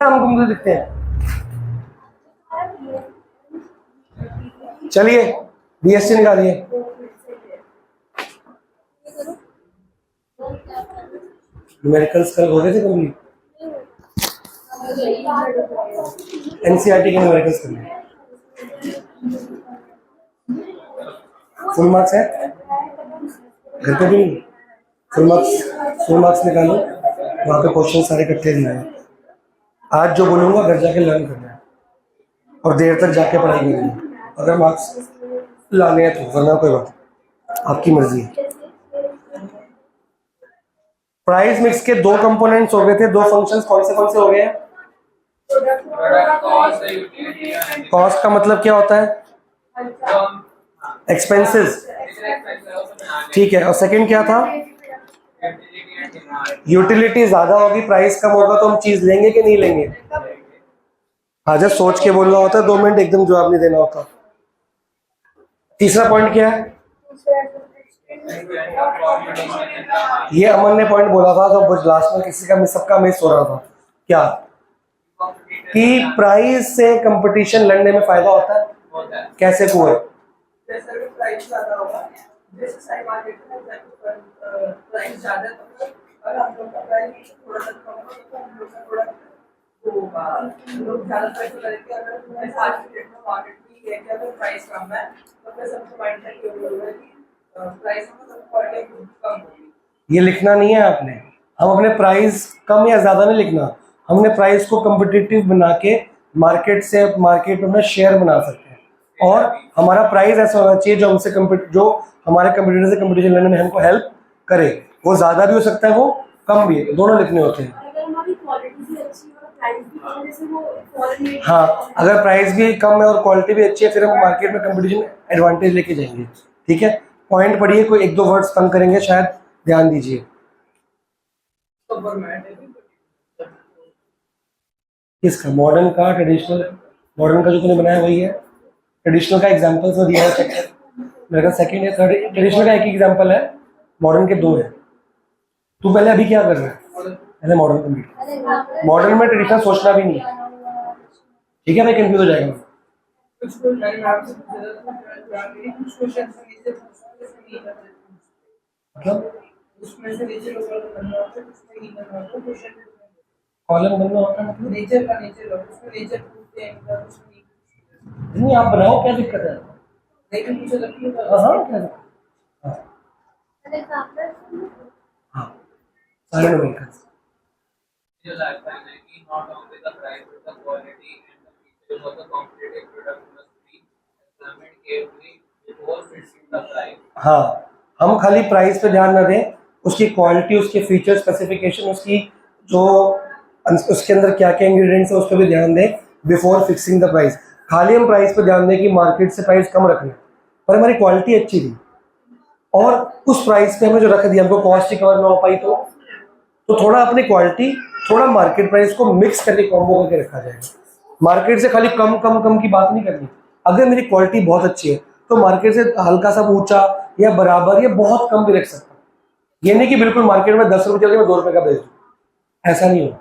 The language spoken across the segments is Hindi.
हम घूमते दिखते हैं। चलिए बीएससी निकालिए। न्यूमेरिकल्स कल हो गए थे कंप्लीट। एनसीईआरटी के न्यूमेरिकल्स करने फुल मार्क्स है घर पे भी नहीं। फुल मार्क्स निकालो, वहाँ पे क्वेश्चन सारे इकट्ठे दिए हैं। आज जो बोलूँगा घर जाके लर्न करना है और देर तक जाके पढ़ाई करनी है। अगर मार्क्स लाने हैं तो, वरना कोई बात, आपकी मर्जी है। प्राइस मिक्स के दो कंपोनेंट्स हो गए थे, दो फंक्शंस कौन से हो गए हैं? कॉस्ट का मतलब क्या होता है? एक्सपेंसेस, ठीक है। और सेकंड क्या था? यूटिलिटी ज्यादा होगी, प्राइस कम होगा तो हम चीज लेंगे कि नहीं लेंगे? हाँ, जब सोच के बोलना होता है, 2 मिनट एकदम जवाब नहीं देना होता। तीसरा पॉइंट क्या है? ये अमन ने पॉइंट बोला था तो लास्ट में किसी का सबका मिस हो रहा था। क्या कि प्राइस से कंपटीशन लड़ने में फायदा होता है? कैसे हुआ? प्राइस ज्यादा होगा, जैसे साइड मार्केट में प्राइस ज्यादा और हम लोग का प्राइस थोड़ा सा कम होगा तो हम लोग का थोड़ा होगा। लोग ज्यादा प्राइस करेंगे। अगर आज के डेट में मार्केट में है कि अगर प्राइस कम है तो फिर सबको माइंड सेट ये होगा कि प्राइस में तो क्वालिटी कम होगी। ये लिखना नहीं है आपने। हम अपने प्राइस कम या ज्यादा नहीं लिखना, हमने प्राइस को कम्पिटिटिव बना के मार्केट में शेयर बना सकते हैं। और हमारा प्राइस ऐसा होना चाहिए जो हमारे कंपटीटर से कंपटीशन लड़ने में हमको हेल्प करे। वो ज्यादा भी हो सकता है, वो कम भी, दोनों लिखने होते हैं। हाँ, अगर प्राइस भी कम है और क्वालिटी भी अच्छी है, फिर हम मार्केट में कंपटीशन एडवांटेज लेके जाएंगे। ठीक है, पॉइंट पढ़िए, कोई 1-2 वर्ड्स कम करेंगे शायद, ध्यान दीजिए। किसका? मॉडर्न का? ट्रेडिशनल? मॉडर्न का जो तूने बनाया वही है। ट्रेडिशनल का एग्जांपल्स में दिया है, चेक कर। मेरे का सेकंड है, थर्ड। ट्रेडिशनल का एक ही एग्जांपल है, मॉडर्न के 2 है। तू पहले अभी क्या कर रहा है? पहले मॉडर्न कंप्लीट। मॉडर्न में ट्रेडिशनल सोचना भी नहीं है, ठीक है भाई, कंफ्यूज हो जाएगा। मतलब कॉलम बनना होता है, मतलब नेचर का नेचर उसमें नेचर पूछते हैं, नहीं आप बनाओ, क्या दिक्कत है? लेकिन मुझे लगती है हाँ क्या हाँ सारे लोग मिलकर मुझे लगता है कि not only the price but the quality and the features of the competitive product must be examined carefully before fixing the price. हाँ, हम खाली प्राइस पे ध्यान न दें, उसकी क्वालिटी, उसके फीचर स्पेसिफिकेशन, उसकी जो उसके अंदर क्या क्या इंग्रेडिएंट्स है उस पर भी ध्यान दें बिफोर फिक्सिंग द प्राइस। खाली हम प्राइस पे ध्यान दें कि मार्केट से प्राइस कम रखना, पर हमारी क्वालिटी अच्छी थी और उस प्राइस पे हमें जो रख दिया, हमको कॉस्ट ही कवर ना हो पाई तो थोड़ा अपनी क्वालिटी, थोड़ा मार्केट प्राइस को मिक्स करके कॉम्बो करके रखा जाएगा। मार्केट से खाली कम कम कम की बात नहीं करनी। अगर मेरी क्वालिटी बहुत अच्छी है तो मार्केट से हल्का सा ऊंचा या बराबर या बहुत कम भी रख सकता हूँ। ये नहीं कि बिल्कुल मार्केट में 10 रुपये चल के मैं 2 रुपये का बेच दूँ, ऐसा नहीं हो।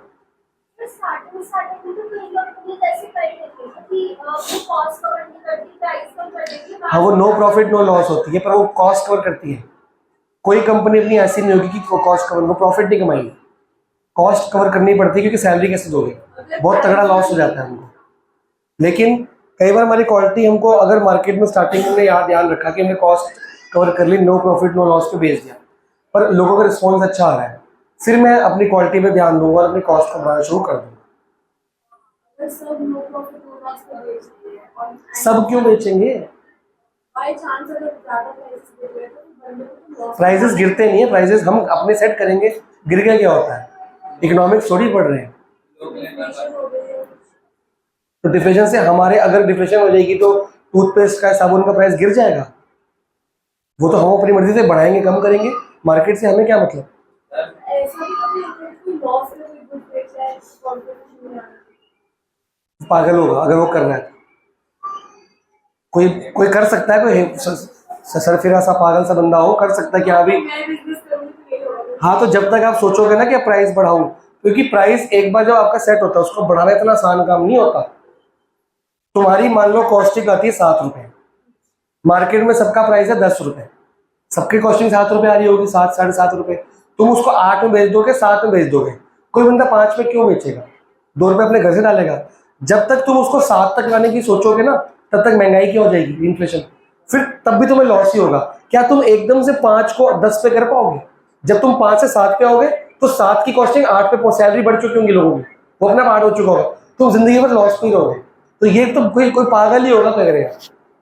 हाँ, वो नो प्रॉफिट नो लॉस होती है, पर वो कॉस्ट कवर करती है। कोई कंपनी अपनी ऐसी नहीं होगी कि कॉस्ट कवर, वो प्रॉफिट नहीं कमाएगी, कॉस्ट कवर करनी पड़ती है, क्योंकि सैलरी कैसे दोगे, बहुत तगड़ा लॉस हो जाता है हमको। लेकिन कई बार हमारी क्वालिटी, हमको अगर मार्केट में स्टार्टिंग में ध्यान रखा कि हमने कॉस्ट कवर कर ली, नो प्रॉफिट नो लॉस पे बेच दिया, पर लोगों का रिस्पॉन्स अच्छा आ रहा है, फिर मैं अपनी क्वालिटी पे ध्यान दूंगा और अपनी कॉस्ट कमाना शुरू कर दूंगा। सब क्यों बेचेंगे? प्राइजेस गिरते नहीं है, प्राइजेस हम अपने सेट करेंगे, गिर गया क्या होता है? इकोनॉमिक्स थोड़ी पढ़ रहे हैं। तो डिफ्लेशन से हमारे, अगर डिफ्लेशन हो जाएगी तो टूथपेस्ट का, साबुन का प्राइस गिर जाएगा। वो तो हम अपनी मर्जी से बढ़ाएंगे, कम करेंगे, मार्केट से हमें क्या मतलब। पागल होगा अगर वो कर रहा है। कोई कर सकता है, कोई सरफिरा सा पागल सा बंदा हो, कर सकता है कि हाँ भी। हाँ, तो जब तक आप सोचोगे ना कि प्राइस बढ़ाऊं, तो क्योंकि प्राइस एक बार जब आपका सेट होता है उसको बढ़ाना इतना आसान काम नहीं होता। तुम्हारी मान लो कॉस्टिंग आती है 7 रुपए, मार्केट में सबका प्राइस है 10 रुपए, सबकी कॉस्टिंग 7 रुपए आ रही होगी, 7 साढ़े 7 रुपए। तुम उसको 8 में बेच दोगे, 7 में बेच दोगे, कोई बंदा 5 में क्यों बेचेगा? 2 रुपए अपने घर से डालेगा। जब तक तुम उसको 7 तक लाने की सोचोगे ना, तब तक महंगाई क्या हो जाएगी, इन्फ्लेशन, फिर तब भी तुम्हें लॉस ही होगा। क्या तुम एकदम से 5 को 10 पे कर पाओगे? जब तुम 5 से 7 पे आओगे तो 7 की कॉस्टिंग 8 पे, सैलरी बढ़ चुकी होंगी लोगों की, वो अपना 8 हो चुका होगा, तुम जिंदगी भर लॉस में ही रहोगे। तो ये तो कोई पागल ही होगा करेगा।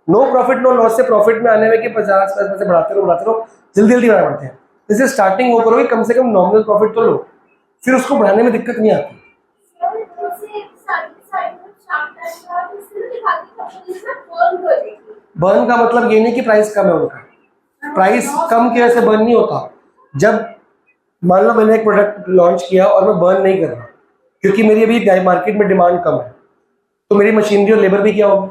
नो प्रॉफिट नो लॉस से प्रॉफिट में आने में कि 50 पैसे बढ़ाते रहो, जल्दी जल्दी बढ़ा पड़ते हैं। जैसे स्टार्टिंग वो करोगे, कम से कम नॉमिनल प्रॉफिट तो लो, फिर उसको बढ़ाने में दिक्कत नहीं आती। बर्न का मतलब ये नहीं कि प्राइस कम है उनका, प्राइस कम की वजह से बर्न नहीं होता। जब मान लो मैंने एक प्रोडक्ट लॉन्च किया और मैं बर्न नहीं कर रहा क्योंकि मेरी अभी मार्केट में डिमांड कम है, तो मेरी मशीनरी और लेबर भी क्या होगी,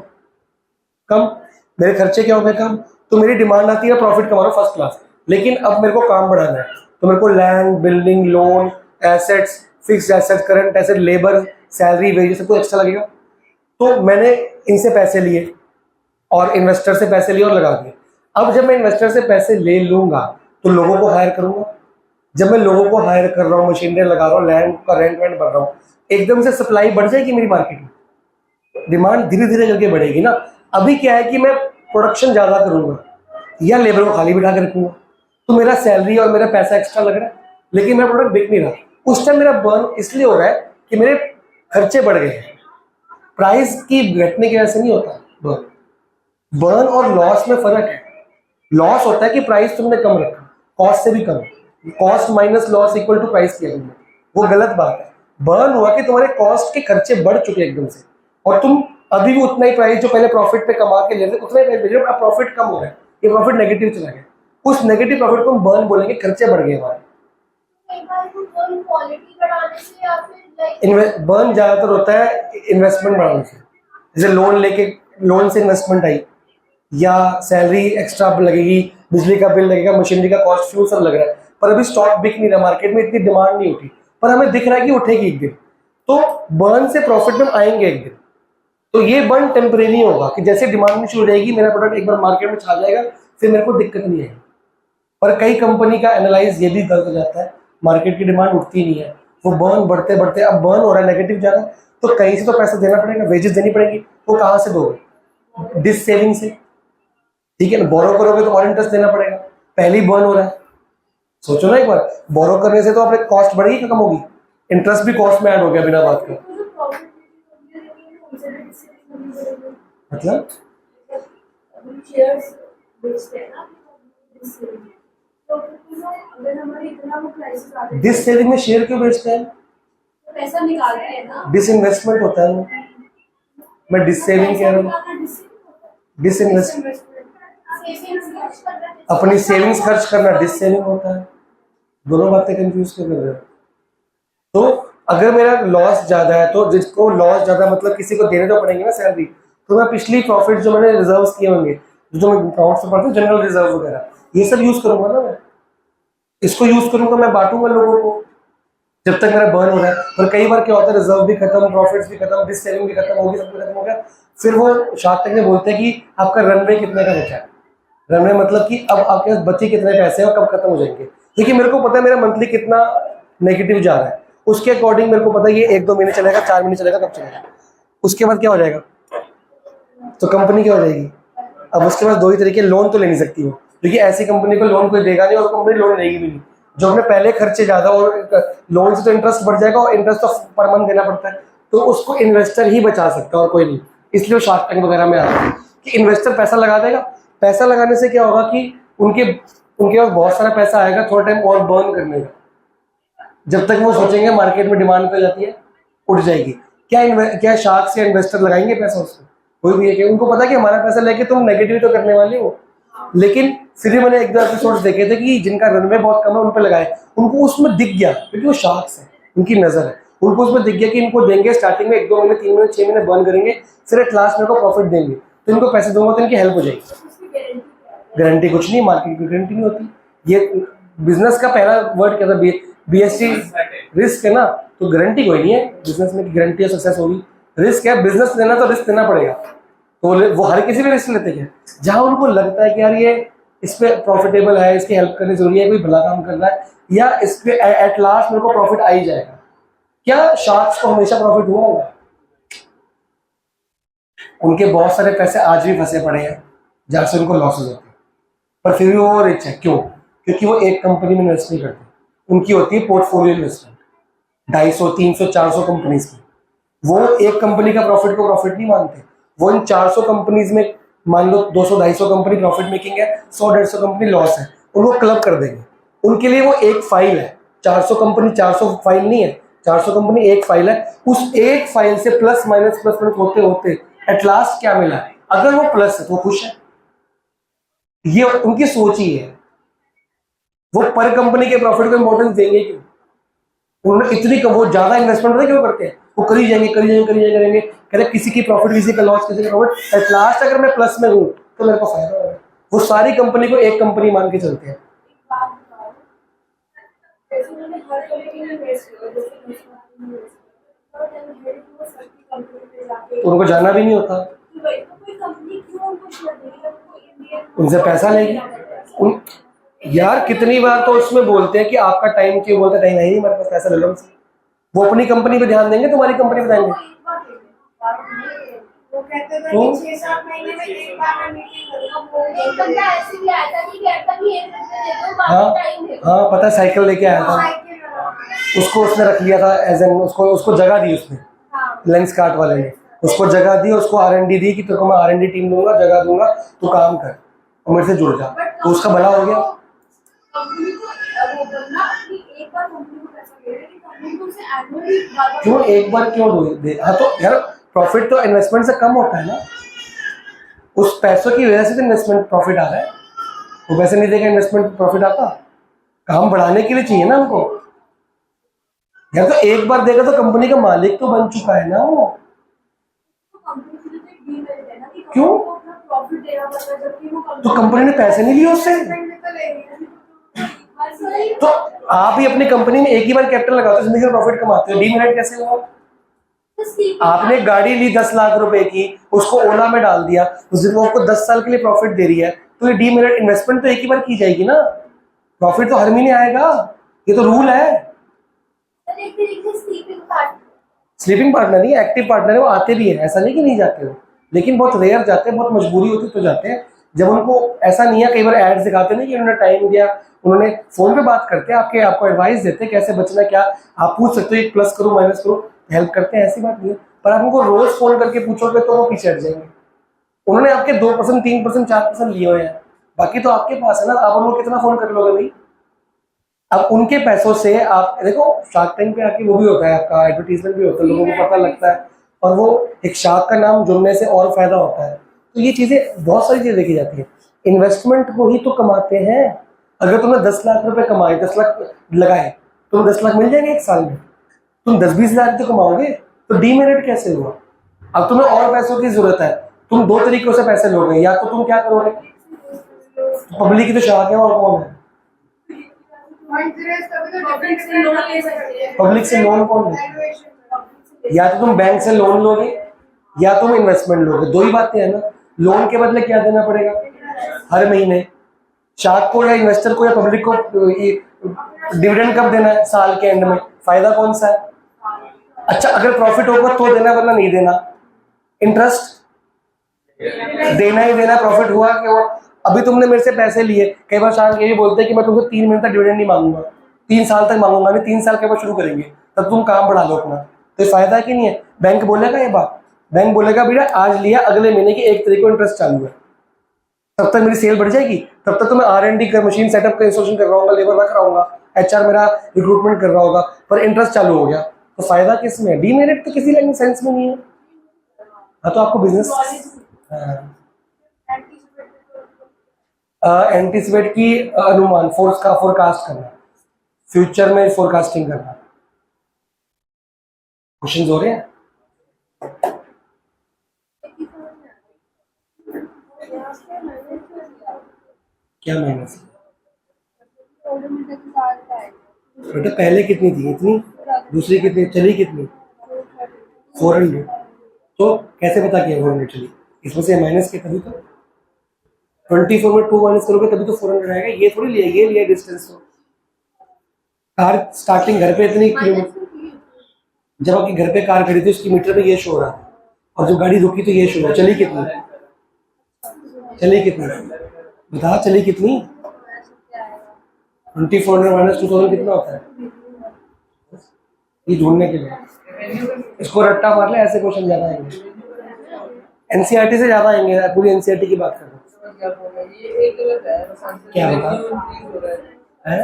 कम, मेरे खर्चे क्या हो गए, कम, तो मेरी डिमांड आती है प्रॉफिट कमा रहा हूं फर्स्ट क्लास। लेकिन अब मेरे को काम बढ़ाना है, तो मेरे को land, building, loan, assets, fixed assets, current asset, labour, salary, wages सब कुछ एक्स्ट्रा लगेगा। तो मैंने इनसे पैसे लिए और इन्वेस्टर से पैसे लिए और लगा दिए। अब जब मैं इन्वेस्टर से पैसे ले लूंगा तो लोगों को हायर करूंगा। जब मैं लोगों को हायर कर रहा हूँ, मशीनरी लगा रहा हूँ, लैंड का रेंट भर रहा हूँ, एकदम से सप्लाई बढ़ जाएगी मेरी मार्केट में, डिमांड धीरे धीरे करके बढ़ेगी ना। अभी क्या है कि मैं प्रोडक्शन ज्यादा करूंगा या लेबर को खाली बिठा के रखूंगा, तो मेरा सैलरी और मेरा पैसा एक्स्ट्रा लग रहा है, लेकिन मेरा प्रोडक्ट बिक नहीं रहा। उस टाइम मेरा बर्न इसलिए हो रहा है कि मेरे खर्चे बढ़ गए हैं, प्राइस की घटने की वजह से नहीं होता बर्न। बर्न और लॉस में फर्क है। लॉस होता है कि प्राइस तुमने कम रखा, कॉस्ट से भी कम, cost minus loss equal to price किया तुमने, वो गलत बात है। बर्न हुआ कि तुम्हारे कॉस्ट के खर्चे बढ़ चुके एकदम से और तुम अभी भी उतना ही प्राइस जो पहले प्रॉफिट पे कमा के ले रहे उतना ही प्राइस, अब प्रॉफिट कम हो रहा है, ये प्रॉफिट नेगेटिव चला गया। उस नेगेटिव प्रॉफिट को हम बर्न बोलेंगे, खर्चे बढ़ गए हमारे। बर्न ज्यादातर होता है इन्वेस्टमेंट बढ़ाने से, जैसे लोन लेके, लोन से इन्वेस्टमेंट आई, या सैलरी एक्स्ट्रा लगेगी, बिजली का बिल लगेगा, मशीनरी का कॉस्ट, फ्यूल सब लग रहा है, पर अभी स्टॉक बिक नहीं रहा, मार्केट में इतनी डिमांड नहीं उठी, पर हमें दिख रहा है कि उठेगी एक दिन, तो बर्न से प्रॉफिट में आएंगे एक दिन। तो ये बर्न टेम्परेरी होगा कि जैसे डिमांड में शुरू रहेगी, मेरा प्रोडक्ट एक बार मार्केट में छा जाएगा, फिर मेरे को दिक्कत नहीं आएगी। पर कई कंपनी का एनालाइज ये भी गलत हो जाता है, मार्केट की डिमांड उठती नहीं है, वो बर्न बढ़ते बढ़ते, अब बर्न हो रहा है, नेगेटिव जा रहा है, तो कहीं से तो पैसा देना पड़ेगा, वेजेस देनी पड़ेगी, वो कहाँ से दोगे, डिस सेविंग से, ठीक है ना। बोरो करोगे तो और इंटरेस्ट देना पड़ेगा, पहले ही बर्न हो रहा है। सोचो ना एक बार, बोरो करने से तो अपने कॉस्ट बढ़ेगी कि कम होगी, इंटरेस्ट भी कॉस्ट में ऐड हो गया बिना बात का। मतलब डिस सेविंग में शेयर क्यों बेचते हैं, पैसा निकालते हैं ना, डिस इन्वेस्टमेंट होता है वो। मैं डिस सेविंग कह रहा हूँ, डिस इन्वेस्टमेंट अपनी सेविंग्स खर्च करना डिस सेविंग होता है, दोनों बातें कंफ्यूज क्यों कर रहे हो। तो अगर मेरा लॉस ज्यादा है, तो जिसको लॉस ज्यादा मतलब किसी को देने तो पड़ेंगे ना सैलरी, तो मैं पिछली प्रॉफिट जो मैंने रिजर्व्स किए होंगे, जो मैं अकाउंट से पढ़ता हूँ जनरल रिजर्व वगैरह, ये सब यूज करूंगा ना, मैं इसको यूज करूंगा, मैं बांटूंगा लोगों को जब तक मेरा बर्न हो रहा है। और कई बार क्या होता है, रिजर्व भी खत्म, प्रॉफिट्स भी खत्म, डिस सेविंग भी खत्म होगी, सब कुछ खत्म हो गया, फिर वो शार्क टैंक में बोलते हैं कि आपका रनवे कितने का बचा है। रनवे मतलब कि अब आपके पास बचे कितने पैसे हैं और कब खत्म हो जाएंगे, क्योंकि मेरे को पता है मेरा मंथली कितना नेगेटिव जा रहा है, उसके अकॉर्डिंग मेरे को पता है ये 1-2 महीने चलेगा, 4 महीने चलेगा, कब चलेगा, उसके बाद क्या हो जाएगा, तो कंपनी क्या हो जाएगी। अब उसके बाद 2 ही तरीके, लोन तो ले नहीं सकती हो, क्योंकि ऐसी कंपनी को लोन कोई देगा नहीं और कंपनी लोन लेगी भी नहीं, जो अपने पहले खर्चे ज्यादा, और लोन से तो इंटरेस्ट बढ़ जाएगा और इंटरेस्ट तो पर मंथ देना पड़ता है, तो उसको इन्वेस्टर ही बचा सकता है और कोई नहीं। इसलिए वो शार्क टैंक वगैरह में आता है कि इन्वेस्टर पैसा लगा देगा, पैसा लगाने से क्या होगा कि उनके पास बहुत सारा पैसा आएगा थोड़ा टाइम और बर्न करने का, जब तक वो सोचेंगे मार्केट में डिमांड कर जाती है उठ जाएगी। क्या शार्क से इन्वेस्टर लगाएंगे पैसा उसको, कोई भी है कि उनको पता है कि हमारा पैसा लेके तुम नेगेटिव तो करने वाले हो। लेकिन फिर भी मैंने 1-2 एपिसोड्स देखे थे कि जिनका रनवे बहुत कम है उन पे लगाए, उनको उसमें दिख गया, क्योंकि वो शार्क्स है, उनकी नजर है, उनको उसमें दिख गया कि इनको देंगे स्टार्टिंग में 1-2 महीने, 3 महीने, 6 महीने बर्न करेंगे, फिर एट लास्ट मेरे को प्रॉफिट देंगे, तो इनको पैसे दूंगा तो इनकी हेल्प हो जाएगी। गारंटी कुछ नहीं, मार्केट की गारंटी नहीं होती। ये बिजनेस का पहला वर्ड क्या था, BST, रिस्क है ना, तो गारंटी कोई नहीं है बिजनेस में कि गारंटी है सक्सेस होगी। रिस्क है, बिजनेस लेना तो रिस्क लेना पड़ेगा। तो वो हर किसी भी रिस्क लेते हैं जहां उनको लगता है कि यार ये इस पे प्रॉफिटेबल है, इसकी हेल्प करनी जरूरी है, कोई भला काम कर रहा है, या इस पे एट लास्ट मेरे को प्रॉफिट आ ही जाएगा। क्या शार्क्स को हमेशा प्रॉफिट हुआ होगा? उनके बहुत सारे पैसे आज भी फंसे पड़े हैं जहां से उनको लॉसेस होते हैं, पर फिर भी वो रिच है। क्यों? क्योंकि वो एक कंपनी में इन्वेस्ट नहीं करते, उनकी होती है पोर्टफोलियो इन्वेस्टमेंट, 250, 300, 400 कंपनीज की। वो एक कंपनी का प्रॉफिट को प्रॉफिट नहीं मानते, वो इन 400 कंपनीज में, मान लो 200, 250 कंपनी प्रॉफिट मेकिंग है, 100, 150 कंपनी लॉस है, उनको क्लब कर देंगे। उनके लिए वो एक फाइल है, 400 कंपनी 400 फाइल नहीं है, 400 कंपनी एक फाइल है। उस एक फाइल से प्लस माइनस होते होते एट लास्ट क्या मिला? अगर वो प्लस है तो खुश है। ये उनकी सोच ही है। वो पर कंपनी के प्रॉफिट को इंपॉर्टेंस देंगे क्यों? उन्होंने इतनी वो ज्यादा इन्वेस्टमेंट क्यों करते हैं? वो करी जाएंगे करेंगे, कह रहे किसी की प्रॉफिट, किसी का लॉस, किसी का प्रॉफिट, एट लास्ट अगर मैं प्लस में हूं तो मेरे को फायदा होगा। वो सारी कंपनी को एक कंपनी मान के चलते हैं। बात बताओ, जैसे उन्होंने हर कंपनी में इन्वेस्ट किया, जैसे इंस्टाग्राम में इन्वेस्ट किया, और then हेड वो सबकी कंपनी पे जाके उनको जाना भी नहीं होता, तो भाई तो कोई कंपनी क्यों उनको शेयर देगी जब वो इंडियन उनसे पैसा लेगी। उन यार कितनी बार तो उसमें बोलते हैं कि आपका टाइम क्यों, बोलते टाइम है ही नहीं हमारे पास, पैसा ले लो हमसे। वो अपनी कंपनी पे ध्यान देंगे, तुम्हारी कंपनी पे देंगे? वो कहते थे तो? कि 6-7 महीने में एक बार मैं मीटिंग करूंगा। वो एक बंदा ऐसे भी आया था कि कहता कि 1 घंटे दे दो, बाकी टाइम दे दो। हाँ पता है, साइकिल लेके आया था, उसको उसने रख लिया था एज एन, उसको जगह दी उसने, लेंस कार्ट वाले ने उसको जगह दी, उसको R&D दी कि तेरे को मैं R&D टीम दूंगा, जगह दूंगा, तू काम कर और मेरे से जुड़ जा, तो उसका भला हो गया। कंपनी को वो बंदा अपनी एक बार कंपनी को पैसा दे रहा है कि कंपनी को उसे एनुअली क्यों एक बार क्यों दे? हाँ तो यार प्रॉफिट तो इन्वेस्टमेंट से कम होता है ना, उस पैसों की वजह से तो इन्वेस्टमेंट प्रॉफिट आ रहा है। वो पैसे नहीं देगा इन्वेस्टमेंट प्रॉफिट आता? काम बढ़ाने के लिए चाहिए ना हमको। यार तो एक बार देगा तो कंपनी का मालिक तो बन चुका है ना वो। कंपनी के लिए तो एक डीमेरिट है ना कि क्यों? कंपनी को अपना प्रॉफिट देना पड़ता है, जबकि वो तो कंपनी ने पैसे नहीं लिए उससे, तो आप ही अपनी कंपनी में एक ही बार कैपिटल लगाते हो, जिंदगी में प्रॉफिट कमाते हो, डीमेरिट कैसे हुआ? आपने गाड़ी ली 10 लाख रुपए की, उसको ओला में डाल दिया, उस दिन वो आपको 10 साल के लिए प्रॉफिट दे रही है, तो ये डीमेरिट इन्वेस्टमेंट तो एक ही बार की जाएगी ना, प्रॉफिट तो हर महीने आएगा, ये तो रूल है। स्लीपिंग पार्टनर नहीं, एक्टिव पार्टनर है, वो आते भी है, ऐसा नहीं कि नहीं जाते हो, लेकिन बहुत रेयर जाते हैं, बहुत मजबूरी होती तो जाते हैं। जब उनको ऐसा नहीं है, कई बार एड्स दिखाते नहीं कि उन्होंने टाइम दिया, उन्होंने फोन पे बात करते हैं, आपको एडवाइस देते हैं कैसे बचना, क्या आप पूछ सकते हो, प्लस करो माइनस करो, हेल्प करते हैं, ऐसी बात नहीं है। पर आप उनको रोज फोन करके पूछोगे तो वो पीछे हट जाएंगे। उन्होंने आपके 2%, 3%, 4% लिए हुए हैं, बाकी तो आपके पास है ना, आप उनको कितना फोन कर लोगे भाई? अब उनके पैसों से आप देखो, शार्क टैंक पे आके वो भी होता है, आपका एडवर्टीजमेंट भी होता है, लोगों को पता लगता है, और वो एक शार्क का नाम जुड़ने से और फायदा होता है। तो ये चीजें, बहुत सारी चीजें देखी जाती है। इन्वेस्टमेंट को ही तो कमाते हैं। अगर तुमने 10 लाख रुपए कमाए, 10 लाख लगाए, तुम्हें 10 लाख मिल जाएंगे एक साल में, तुम 10-20 लाख तो कमाओगे, तो डीमेरिट कैसे हुआ? अब तुम्हें और पैसों की जरूरत है, तुम दो तरीकों से पैसे लोगे, या तो तुम क्या करोगे, पब्लिक की तो शार्क है, और कौन है? पब्लिक से लोन कौन है? या तो तुम बैंक से लोन लोगे या तुम इन्वेस्टमेंट लोगे, दो ही बातें हैं ना। लोन के बदले क्या देना पड़ेगा हर महीने? शार्क को या इन्वेस्टर को या पब्लिक को डिविडेंड कब देना है? साल के एंड में। फायदा कौन सा है? अच्छा, अगर प्रॉफिट होगा तो देना, वरना नहीं देना। इंटरेस्ट देना ही देना, प्रॉफिट हुआ कि वो। अभी तुमने मेरे से पैसे लिए, कई बार शार्क ये भी बोलते हैं कि मैं तुमसे 3 महीने तक डिविडेंड नहीं मांगूंगा, 3 साल तक मांगूंगा नहीं, 3 साल के बाद शुरू करेंगे, तब तुम काम बढ़ा लो अपना। तो ये फायदा है कि नहीं है? बैंक बोलेगा ये बात, बैंक बोलेगा बेटा आज लिया, अगले महीने की 1 तारीख को इंटरेस्ट चालू है, तब तक मेरी सेल बढ़ जाएगी, तब तक तो मैं R&D का मशीन सेटअप का इंस्टॉलेशन कर रहा हूँ, लेबर रख रहा हूँ, HR मेरा रिक्रूटमेंट कर रहा होगा, पर इंटरेस्ट चालू हो गया, तो फायदा किस में? डीमेरिट तो किसी सेंस में नहीं है। हाँ तो आपको बिजनेस एंटीसिपेट की अनुमान, फोर्स का फोरकास्ट करना, फ्यूचर में फोरकास्टिंग करना। क्वेश्चन हो रहे हैं? क्या माइनस? बेटा पहले कितनी थी? इतनी। दूसरी कितनी चली? कितनी? 400। तो कैसे पता किया 400 चली? इसमें से माइनस के तभी तो 24 में 2 माइनस करोगे तभी तो 400 आएगा। ये थोड़ी लिया, ये लिया डिस्टेंस। तो कार स्टार्टिंग घर पे इतनी किलोमीटर, जब आपकी घर पे कार खड़ी थी उसकी मीटर पे ये शो हो रहा है, और जो गाड़ी रुकी तो ये शो हो रहा है। चली कितनी? चली कितनी? बता, चली कितनी? 2400 माइनस 2000 कितना होता है? ये ढूंढने के लिए इसको रट्टा मार ले, ऐसे क्वेश्चन ज्यादा आएंगे। एनसीईआरटी से ज्यादा आएंगे। पूरी एनसीईआरटी की बात कर रहे हैं। क्या बता है?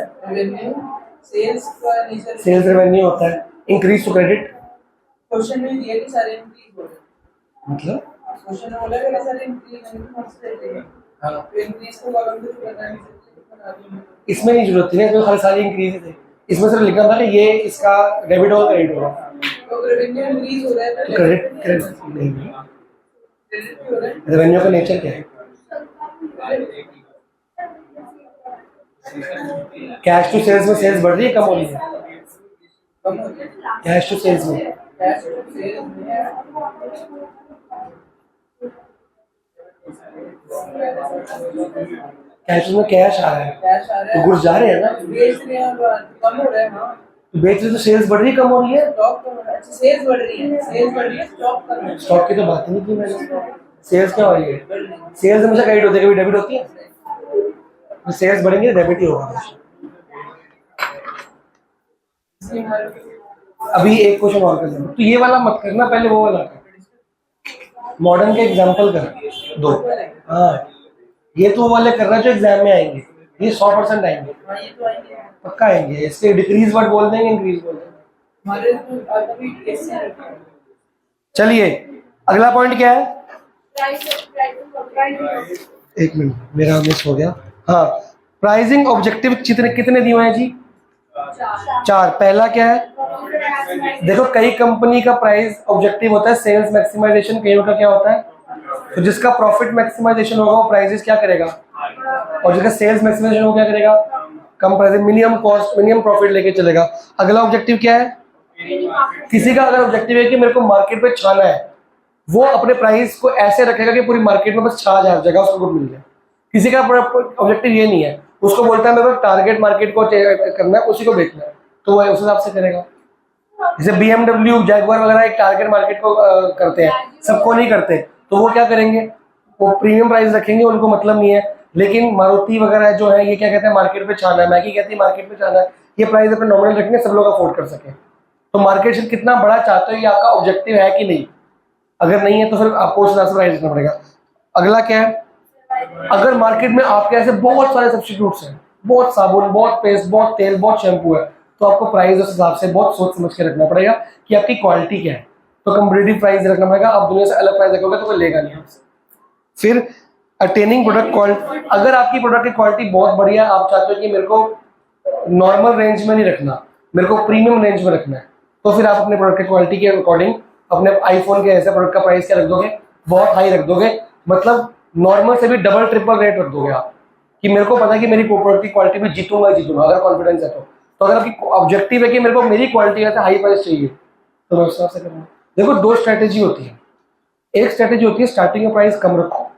सेल्स रेवेन्यू होता है इंक्रीज टू क्रेडिट। क्वेश्चन में दिया कि सारे इंक्रीज हो रहे मतलब क्वेश्चन में बोला कि सारे इंक्रीज हैं। हां, तो इंक्रीज को बारे में कुछ पता नहीं। इसमें नहीं जरूरत थी ना, तो हर साल इंक्रीज थे। इसमें सिर्फ लिखा था कि ये इसका डेबिट और क्रेडिट होगा। तो रेवेन्यू इंक्रीज हो रहा है तो क्रेडिट क्रेडिट नहीं, क्रेडिट भी हो रहा है। रेवेन्यू का नेचर क्या है? कैश टू सेल्स में सेल्स बढ़ रही है कम हो रही है? कम हो गया। कैश टू सेल्स में कैश टू सेल्स में कैश में कैश आ रहा है कैश आ रहा तो है, गुड्स जा रहे हैं ना, बेच रहे हैं और कम हो रहा है। हां, तो बेच रहे तो सेल्स बढ़ रही है कम हो रही है? स्टॉक कम हो रहा है। अच्छा, सेल्स बढ़ रही है, सेल्स बढ़ रही है, स्टॉक कम है। स्टॉक की तो बात ही नहीं की मैंने। सेल्स क्या हो रही है? सेल्स हमेशा क्रेडिट होती है, कभी डेबिट होती है? तो सेल्स बढ़ेंगे डेबिट ही होगा। अभी एक क्वेश्चन और कर लेना, तो ये वाला मत करना, पहले वो वाला कर। मॉडर्न के एग्जांपल कर दो। हाँ, ये तो वो वाले कर रहा है जो एग्जाम में आएंगे, ये 100% आएंगे, हां, ये तो आएंगे। पक्का आएंगे। इसके डिक्रीज वर्ड बोल देंगे, इंक्रीज बोल देंगे। हमारे तो अभी कैसे रखा है। चलिए अगला पॉइंट क्या है? प्राइस एक मिनट, मेरा मिस हो गया। हाँ, प्राइसिंग ऑब्जेक्टिव कितने कितने दिए हुए हैं जी? 4। पहला क्या है? देखो, कई कंपनी का प्राइस ऑब्जेक्टिव होता है सेल्स मैक्सिमाइजेशन, कईयों का क्या होता है? तो जिसका प्रॉफिट मैक्सिमाइजेशन होगा वो प्राइसेस क्या करेगा, और जिसका सेल्स मैक्सिमाइजेशन वो क्या करेगा? कम price, minimum cost minimum profit लेके चलेगा। अगला ऑब्जेक्टिव क्या है? किसी का अगर ऑब्जेक्टिव है कि मेरे को मार्केट पे छाना है, वो अपने प्राइस को ऐसे रखेगा कि पूरी मार्केट में बस छा जाए, जगह उसको गुड मिल जाए। किसी का ऑब्जेक्टिव ये नहीं है, उसको बोलता है मेरे को टारगेट मार्केट को करना है, उसी को बेचना है, तो वो उस हिसाब से करेगा। जैसे BMW जैगुआर वगैरह एक टारगेट मार्केट को करते हैं, सबको नहीं करते, तो वो क्या करेंगे? वो प्रीमियम प्राइस रखेंगे, उनको मतलब नहीं है। लेकिन मारुति वगैरह जो है ये क्या कहते हैं? मार्केट पे छाना है। मैगी कहती है मार्केट पे छाना है। ये प्राइस अपने नॉमिनल रखेंगे, सब लोग अफोर्ड कर सके। तो मार्केट से कितना बड़ा चाहते हो, ये आपका ऑब्जेक्टिव है कि नहीं? अगर नहीं है तो फिर आपको उस हिसाब से प्राइस रखना पड़ेगा। अगला क्या है? अगर मार्केट में आपके ऐसे बहुत सारे सब्स्टिट्यूट्स हैं, बहुत साबुन, बहुत पेस्ट, बहुत तेल, बहुत शैम्पू है, तो आपको प्राइस उस हिसाब से बहुत सोच समझ के रखना पड़ेगा कि आपकी क्वालिटी क्या है। तो कंपेटिटिव प्राइस रखना पड़ेगा। आप दुनिया से अलग प्राइस रखोगे तो कोई लेगा नहीं आपसे। फिर अटेनिंग प्रोडक्ट क्वालिटी, अगर आपकी प्रोडक्ट की क्वालिटी बहुत बढ़िया, आप चाहते हो कि मेरे को नॉर्मल रेंज में नहीं रखना, मेरे को प्रीमियम रेंज में रखना है, तो फिर आप अपने प्रोडक्ट की क्वालिटी के अकॉर्डिंग अपने आईफोन के ऐसे प्रोडक्ट का प्राइस क्या रख दोगे? बहुत हाई रख दोगे, मतलब नॉर्मल से भी डबल ट्रिपल रेट रख दोगे आप, कि मेरे को पता है कि मेरी प्रोडक्ट की क्वालिटी में जीतूंगा ही जीतूंगा, अगर कॉन्फिडेंस है तो अगर आपकी ऑब्जेक्टिव है कि मेरे को मेरी क्वालिटी है हाई प्राइस चाहिए, तो मैं उस हिसाब से करूँगा। देखो, 2 स्ट्रेटेजी होती है। एक स्ट्रेटेजी होती है स्टार्टिंग में प्राइस कम रखो,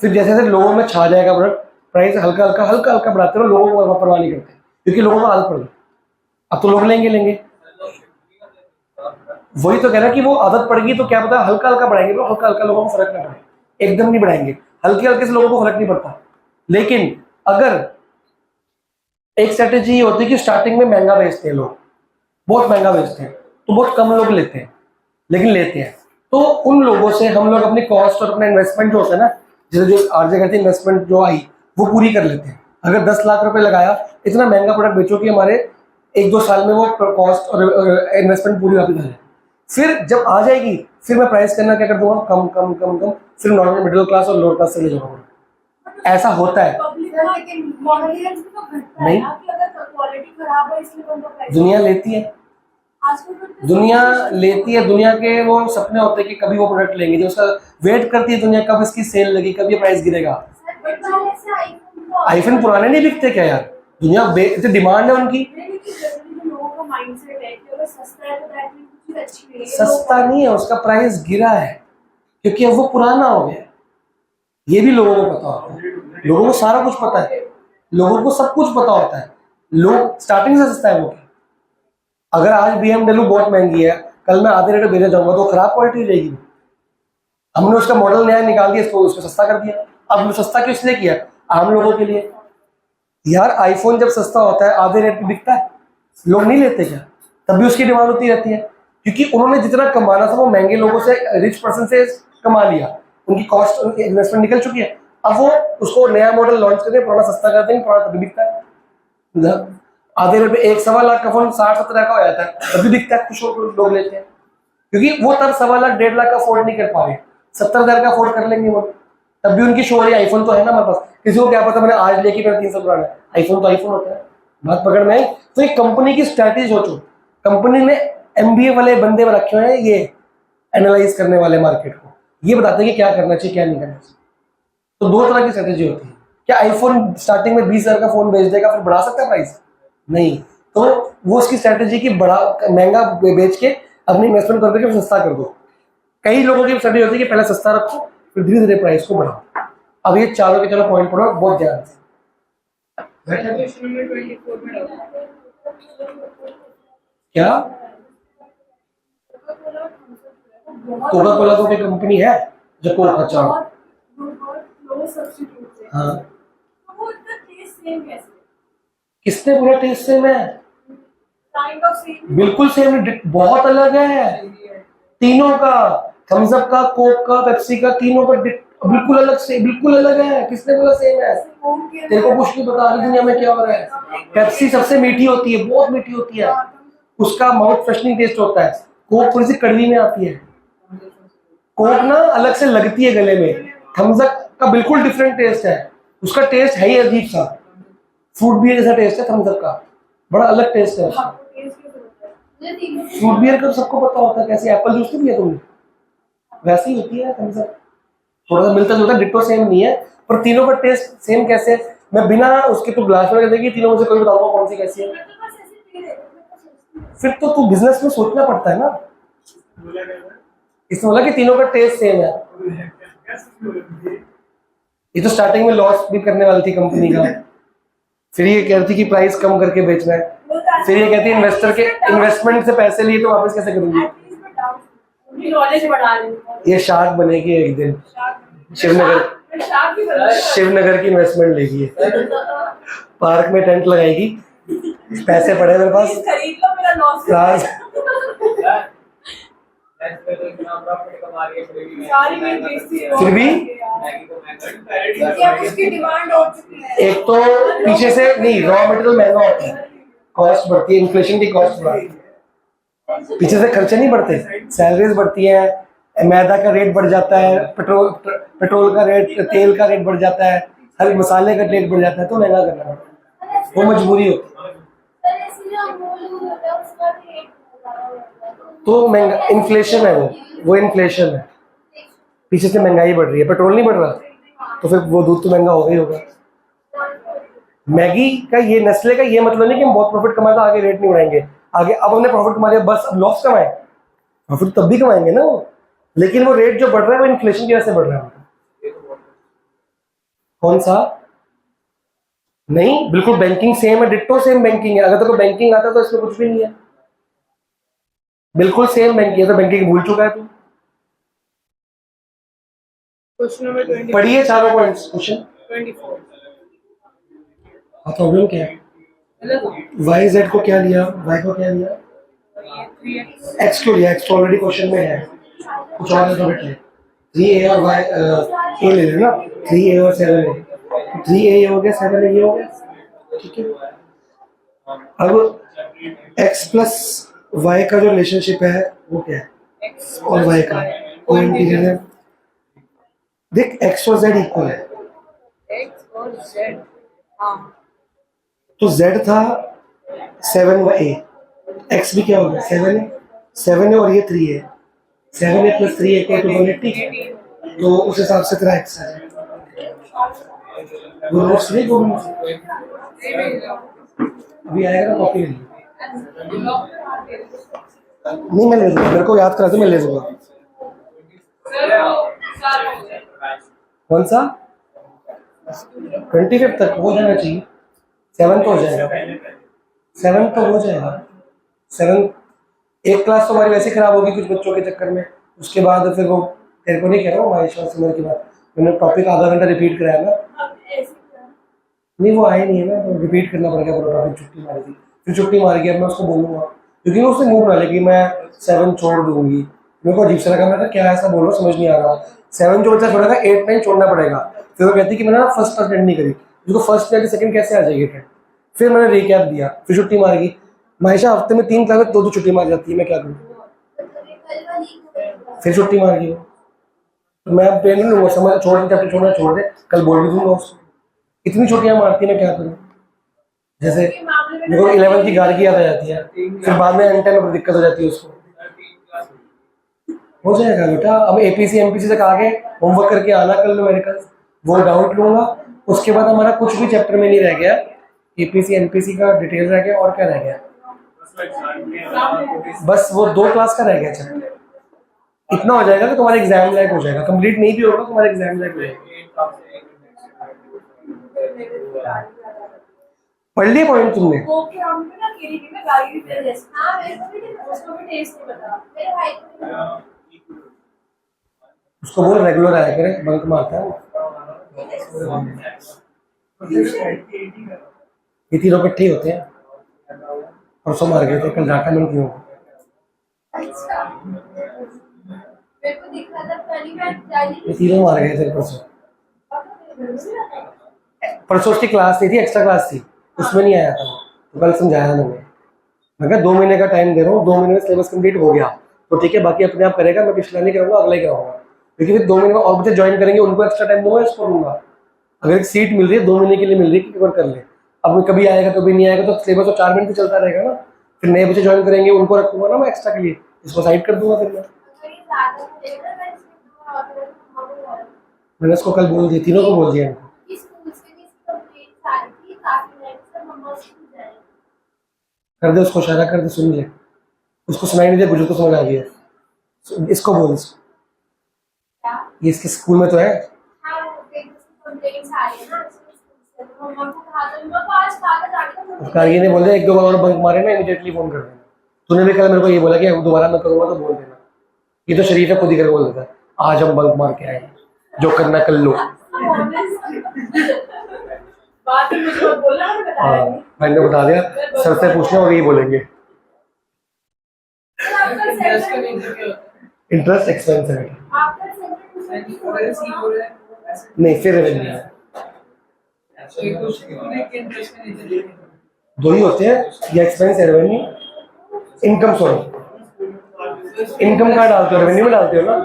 फिर जैसे जैसे लोगों में छा जाएगा प्रोडक्ट, प्राइस हल्का हल्का बढ़ाते रहो, लोगों को परवाह नहीं करते, क्योंकि लोगों को आदत पड़ गई। अब तो लोग लेंगे वही तो कह रहा है कि वो आदत पड़ेगी, तो क्या पता हल्का हल्का बढ़ाएंगे, तो हल्का हल्का लोगों को फर्क ना पड़े, एकदम नहीं बढ़ाएंगे, हल्के हल्के से लोगों को फर्क नहीं पड़ता। लेकिन अगर एक स्ट्रेटेजी ये होती है कि स्टार्टिंग में महंगा बेचते हैं लोग, बहुत महंगा बेचते हैं, तो बहुत कम लोग लेते हैं, लेकिन लेते हैं, तो उन लोगों से हम लोग अपनी कॉस्ट और अपना इन्वेस्टमेंट जो होता है ना, जैसे जो आरजे कहती है इन्वेस्टमेंट जो आई वो पूरी कर लेते हैं। अगर 10 लाख रुपए लगाया, इतना महंगा प्रोडक्ट बेचो कि हमारे 1-2 साल में वो कॉस्ट और इन्वेस्टमेंट पूरी वापस आ जाए। फिर जब आ जाएगी, फिर मैं प्राइस करना क्या कर दूंगा? कम कम कम कम, फिर नॉर्मल मिडिल क्लास और लोअर क्लास से ले जाऊंगा। ऐसा होता है। नहीं, दुनिया लेती है, दुनिया लेती है, दुनिया के वो सपने होते हैं कि कभी वो प्रोडक्ट लेंगे, जो उसका वेट करती है दुनिया, कब इसकी सेल लगी, कब ये प्राइस गिरेगा। आईफोन पुराने नहीं बिकते क्या यार? दुनिया डिमांड है उनकी। लोगों का माइंडसेट है कि अगर सस्ता है तो दैट मींस कुछ चीज अच्छी नहीं है। सस्ता नहीं है, उसका प्राइस गिरा है क्योंकि अब वो पुराना हो गया है। ये भी लोगों को पता होता है, लोगों को सारा कुछ पता है, लोगों को सब कुछ पता होता है। लोग स्टार्टिंग से सस्ता है वो। अगर आज BMW बहुत महंगी है, कल मैं आधे रेट में बेचने जाऊंगा तो खराब क्वालिटी रहेगी। हमने उसका मॉडल नया निकाल दिया, इसको उसको सस्ता कर दिया। अब सस्ता किस लिए किया? आम लोगों के लिए। यार आईफोन जब सस्ता होता है आधे रेट में बिकता है, लोग नहीं लेते क्या? तब भी उसकी डिमांड होती रहती है, क्योंकि उन्होंने जितना कमाना था वो महंगे लोगों से, रिच पर्सन से कमा लिया। उनकी कॉस्ट, उनकी इन्वेस्टमेंट निकल चुकी है। अब वो उसको नया मॉडल लॉन्च करते, पुराना सस्ता करते हैं, पुराना तभी बिकता है। आधे रेट में 1-1.25 लाख का फोन 60-70 का हो जाता है, तभी बिकता है, कुछ लोग लेते हैं, क्योंकि वो तब 1.25 लाख का अफोर्ड नहीं कर पा रहे। 70,000 का अफोर्ड कर लेंगे वो, तब भी उनकी शो हो रही है आईफोन तो है ना हमारे पास। किसी को क्या पता मैंने आज लेके मेरा 3 साल पुराना है, आईफोन तो आईफोन होता है। बात पकड़ में आई? तो एक कंपनी की स्ट्रैटेजी सोचो, कंपनी ने MBA वाले बंदे में रखे हुए हैं, ये एनालाइज करने वाले मार्केट को, ये बताते हैं कि क्या करना चाहिए क्या नहीं करना चाहिए। तो 2 तरह की स्ट्रैटेजी होती है। क्या आईफोन स्टार्टिंग में 20,000 का फोन बेच देगा फिर बढ़ा सकता है प्राइस? नहीं। तो वो उसकी स्ट्रैटेजी की बड़ा महंगा बेच के अपनी इन्वेस्टमेंट करके सस्ता कर दो। कई लोगों की स्ट्रैटेजी होती है कि पहले सस्ता रखो फिर धीरे धीरे प्राइस को बढ़ाओ। अब ये चारों के चारों पॉइंट पढ़ो बहुत ध्यान से। क्या कोका कोला तो कोई कंपनी है जो कोका चार? हाँ, किसने पूरा टेस्ट सेम है? बिल्कुल सेम नहीं, बहुत अलग है तीनों का। थम्स अप का, कोक का, पेप्सी का, तीनों का बिल्कुल अलग से, बिल्कुल अलग है। किसने बोला सेम है? तेरे को कुछ नहीं पता आगे दुनिया में क्या हो रहा है। पेप्सी सबसे मीठी होती है, बहुत मीठी होती है, उसका माउथ फ्रेशनिंग टेस्ट होता है। कोक थोड़ी सी कड़वी में आती है। कोक ना अलग से लगती है गले में। थम्स अप का बिल्कुल डिफरेंट टेस्ट है, उसका टेस्ट है ही अजीब सा, फ्रूट बियर जैसा टेस्ट है थम्स अप का, बड़ा अलग टेस्ट है उसका। फ्रूट बियर का सबको पता होता है कैसे, एप्पल जूस नहीं पिया तुमने? वैसे ही होती है थम्स अप, थोड़ा सा मिलता जुलता, डिट्टो सेम नहीं है, पर तीनों का टेस्ट सेम कैसे? मैं बिना उसके तो ग्लास में देखी तीनों में से कोई बताऊंगा कौन सी कैसी है। फिर तो तू बिजनेस में सोचना पड़ता है ना। इसमें बोला कि तीनों का टेस्ट सेम है। ये तो स्टार्टिंग में लॉस भी करने वाली थी कंपनी का, फिर ये कहती कि प्राइस कम करके बेचना है, फिर ये कहती है इन्वेस्टर के इन्वेस्टमेंट से पैसे लिए तो वापस कैसे करूंगी। ये शार्क बनेगी एक दिन, शिवनगर की इन्वेस्टमेंट लेगी, पार्क में टेंट लगाएगी, पैसे पड़े मेरे पास, फिर भी एक तो पीछे से नहीं, रॉ मटेरियल महंगा होता है, कॉस्ट बढ़ती है, इन्फ्लेशन की कॉस्ट बढ़ती है, पीछे से खर्चे नहीं बढ़ते, सैलरीज बढ़ती है, मैदा का रेट बढ़ जाता है, पेट्रोल का रेट, तेल का रेट बढ़ जाता है, हर मसाले का रेट बढ़ जाता है, तो महंगा करना पड़ता है, वो मजबूरी होती है। तो महंगा इन्फ्लेशन है, वो इन्फ्लेशन है, पीछे से महंगाई बढ़ रही है, पेट्रोल नहीं बढ़ रहा तो फिर वो दूध तो महंगा होगा ही होगा। मैगी का ये नेस्ले का ये मतलब नहीं कि हम बहुत प्रॉफिट कमाए तो आगे रेट नहीं बढ़ाएंगे, आगे अब हमने प्रॉफिट कमा लिया बस अब लॉस कमाए, प्रॉफिट तब भी कमाएंगे ना वो, लेकिन वो रेट जो बढ़ रहा है वो इन्फ्लेशन की वजह से बढ़ रहा है। कौन सा? नहीं, बिल्कुल बैंकिंग सेम है, डिट्टो सेम बैंकिंग है। अगर तो बैंकिंग आता तो इसमें कुछ भी नहीं है, बिल्कुल सेम बैंकिंग है। तो बैंकिंग भूल चुका है तू। पढ़िए चारों पॉइंट्स। क्वेश्चन 24 प्रॉब्लम क्या है? वाई जेड को क्या लिया, वाई को क्या लिया, एक्स को लिया, एक्स तो ऑलरेडी क्वेश्चन में है, कुछ और अल्फाबेट ले, 3a और वाई ए ले लेना, 3a और 7a, 3a हो गया 7a ये हो गया, ठीक है। अब x प्लस y का जो रिलेशनशिप है वो क्या है, x और y का कोई इंटीग्रल है। देख x और z इक्वल है, x और z, हाँ तो z था 7a, x भी क्या हो गया 7a और ये 3a, 7a प्लस 3a को 180, तो उस हिसाब से तेरा x आ जाएगा। वो नोट्स नहीं, 2 मिनट अभी आएगा ना, कॉपी नहीं मैं ले लूँगा, मेरे को याद करा दो, मैं ले लूँगा। कौन सा? 25 तक हो जाना चाहिए, 7 तो हो जाएगा, 7 तो हो जाएगा। 7 एक क्लास तो हमारी वैसे खराब होगी कुछ बच्चों के चक्कर में, उसके बाद फिर वो तेरे को नहीं कह रहा हूँ माहेश्वर सिमर की बात, मैंने टॉपिक आधा घंटा रिपीट कराया ना, नहीं वो आए नहीं है ना, तो रिपीट करना पड़ेगा पूरा टॉपिक। छुट्टी मारी थी, फिर छुट्टी मार के अब मैं उसको बोलूँगा, क्योंकि वो उससे मुँह बना ले कि मैं 7 छोड़ दूंगी। मेरे को अजीब सा लगा, मैं क्या ऐसा बोल रहा हूँ समझ नहीं आ रहा। 7 जो बच्चा छोड़ेगा 8 9 छोड़ना पड़ेगा। फिर वो कहती कि मैंने ना फर्स्ट अटेंड नहीं करी, उसको फर्स्ट या सेकंड कैसे आ जाएगी अटेंड। फिर मैंने रिकैप दिया, फिर छुट्टी मार गई। महेशा हफ्ते में 3 क्लास में 2 छुट्टी मार जाती है, मैं क्या करूँ? फिर छुट्टी मार गई, तो मैं पेन नहीं लूँगा, समझ छोड़ दे, चैप्टर छोड़ना छोड़ दे, कल बोल भी दूंगा उसको। इतनी छुट्टियाँ मारती है, मैं क्या करूँ? जैसे मेरे को 11 की गार की याद आ जाती है, फिर बाद में एंड टाइम में दिक्कत हो जाती है उसको। हो जाएगा बेटा, अब एपीसी एमपीसी तक आगे होमवर्क करके आना कल न्यूमेरिकल, वो डाउट लूंगा। उसके बाद हमारा कुछ भी चैप्टर में नहीं रह गया, एपीसी एमपीसी का डिटेल रह गया, और क्या रह गया? बस वो 2 क्लास का रह गया चैप्टर। इतना हो जाएगा कि तुम्हारा एग्जाम लायक हो जाएगा, कंप्लीट नहीं भी होगा तुम्हारा एग्जाम लायक हो जाएगा। पढ़ लिए पॉइंट तुमने? उसको बोल रेगुलर आया करे, बंक मारता है वो। ये तीनों इकट्ठे होते हैं, परसों मार गए थे, कल डाटा में क्यों? ये तीनों मार गए थे परसों। परसों उसकी क्लास नहीं थी, एक्स्ट्रा क्लास थी, उसमें नहीं आया था, तो कल समझाया मैंने। मैं कहा 2 महीने का टाइम दे रहा हूँ, 2 महीने में सिलेबस कंप्लीट हो गया तो ठीक है, बाकी अपने आप करेगा, मैं पिछला नहीं करूँगा, अगला ही कराऊंगा। क्योंकि फिर 2 महीने में और बच्चे ज्वाइन करेंगे, उनको एक्स्ट्रा टाइम दूंगा, इसको दूंगा। अगर एक सीट मिल रही है 2 महीने के लिए मिल रही है, कि कर ले। अब कभी आएगा कभी नहीं आएगा, तो सिलेबस तो 4 महीने चलता रहेगा ना। फिर नए बच्चे ज्वाइन करेंगे, उनको रखूंगा ना मैं एक्स्ट्रा के लिए, इसको साइड कर दूंगा। फिर मैंने उसको कल बोल दिया, तीनों को बोल दिया, कर दे उसको, इशारा कर दे, सुन ले। उसको सुनाई नहीं दे, बुजुर्ग को समझ आ गया। इसको बोल, इसको, ये इसके स्कूल में तो है। कारगी ने बोल दिया 1-2 बार और बंक मारे ना, इमीडिएटली फोन कर देना। तूने भी कल मेरे को ये बोला कि दोबारा मैं करूंगा तो बोल देना। ये तो शरीफ है, खुद ही करके बोल देता है, आज हम बंक मार के आए, जो करना कर लो। मैंने बता दिया, सर से पूछना और यही बोलेंगे। इंटरेस्ट एक्सपेंस है नहीं, फिर रेवेन्यू है। 2 ही होते हैं, या एक्सपेंस है रेवेन्यू, इनकम। सॉरी, इनकम कहाँ डालते हो? रेवेन्यू में डालते हो ना,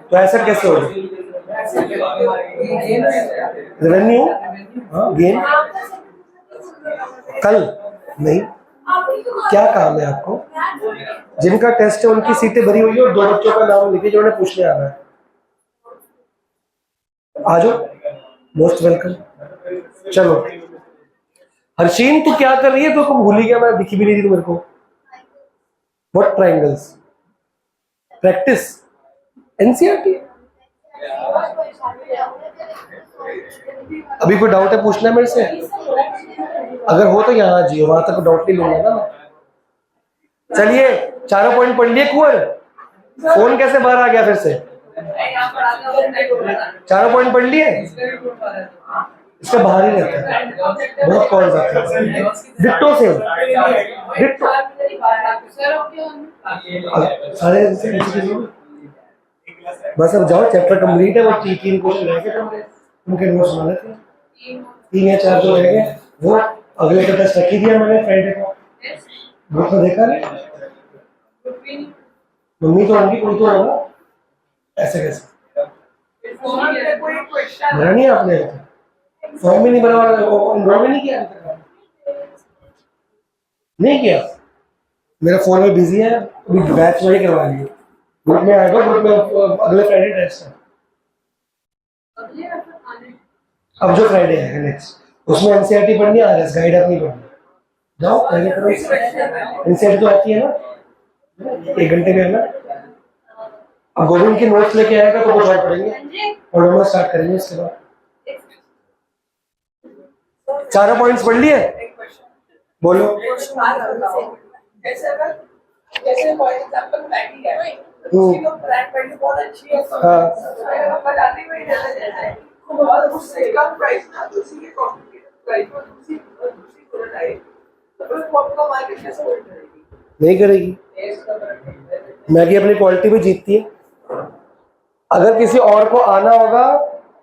तो ऐसा कैसे होगा? रेवेन्यू, हाँ गेन। कल नहीं, क्या काम है आपको? जिनका टेस्ट है उनकी सीटें भरी हुई है, और 2 बच्चों का नाम लिखिए जिन्होंने पूछने आना है। आ जाओ, मोस्ट वेलकम। चलो हर्षीन, तू क्या कर रही है? तो भूल ही गया, मैं दिखी भी नहीं थी मेरे को। What triangles? Practice NCERT. अभी कोई डाउट है पूछना है मेरे से? अगर हो तो यहाँ जियो, वहां तक डाउट नहीं लूंगा ना। चलिए, 4 पॉइंट पढ़ लिए। कुंवर, फोन कैसे बाहर आ गया फिर से? 4 पॉइंट पढ़ लिए, इसका बाहर ही रहता है, बहुत कॉल जाता है। डिट्टो से डिट्टो सारे। बस अब जाओ, चैप्टर कंप्लीट है, वो 3 क्वेश्चन रह गए, उनके नोट्स बना लेते हैं। 3 या 4 जो रह गए, वो अगले का टेस्ट रख ही दिया मैंने फ्राइडे को। ग्रुप में देखा नहीं, मम्मी तो होंगी, कोई तो होगा। ऐसे कैसे भरा नहीं आपने? फॉर्म भी नहीं भरा, एनरोल भी नहीं किया? नहीं किया? मेरा फोन में बिजी है, अभी बैच वही करवा लिए। ग्रुप में आएगा, ग्रुप में अगले फ्राइडे टेस्ट है। अब जो फ्राइडे है नेक्स्ट, उसमें एनसीईआरटी पढ़नी है, आरएस गाइड अपनी पढ़नी। जाओ पहले करो, एनसीईआरटी तो आती है ना, 1 घंटे में है ना। अब गोविंद के नोट्स लेके आएगा तो कुछ और पढ़ेंगे और नंबर स्टार्ट करेंगे उसके बाद। चारों पॉइंट्स पढ़ लिए? बोलो। जैसे फॉर एग्जांपल मैगी है, उसकी तो ब्रांड वैल्यू बहुत अच्छी है, हाँ। हम बताते हुए जाना जाता है और उससे कम प्राइस ना तो उसी के कॉम्पिटिटिव प्राइस में दूसरी प्रोडक्ट आए तो फिर वो आपका मार्केट कैसे होल्ड करेगी? नहीं करेगी। मैगी अपनी क्वालिटी भी जीतती है। अगर किसी और को आना होगा